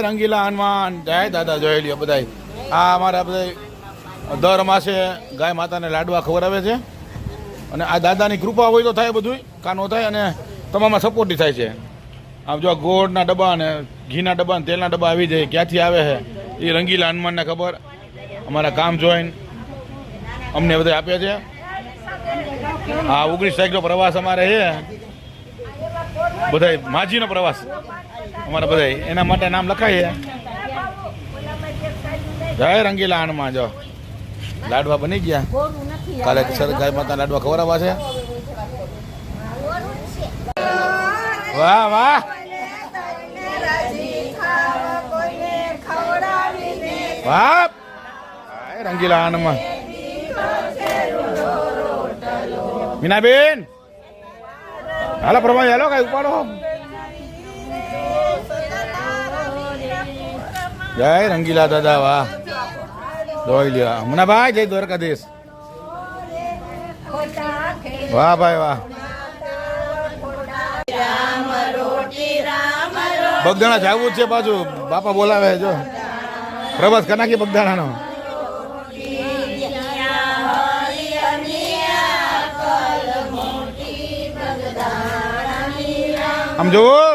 રંગીલા હનુમાન જય દાદા જોઈ લ્યો બધા. આ અમારા બધા દર માસે ગાય માતાને લાડવા ખવડાવે છે અને આ દાદાની કૃપા હોય તો થાય બધું કાનો થાય અને તમામ સપોર્ટી થાય છે. આમ જો ગોળના ડબ્બા અને ઘીના ડબ્બા અને તેલના ડબ્બા આવી જાય ક્યાંથી આવે છે એ રંગીલા હનુમાનને ખબર. અમારા કામ જોઈને અમને બધા આપે છે. હા 19 તારીખનો પ્રવાસ અમારે છે બધા માજીનો પ્રવાસ અમારા બધા એના માટે નામ લખાય છે. જય રંગીલા હનુમાન. જો લાડવા બની ગયા કાલે ગાય માતા લાડવા ખવડાવવા છે. વાહ વાહ વાહ રંગીલા હનુમાન. મીનાબેન હાલો પ્રભા હાલો કઈ ઉપાડો. જય રંગીલા દાદા. વાહ જોઈ લ્યો મુનાભાઈ જય દ્વારકાધીશ. વાહ ભાઈ વાહ. બગદાણા જવું જ છે પાછું બાપા બોલાવે જો પ્રવાસ કરી નાખીએ બગદાણાનો. આમ જોવો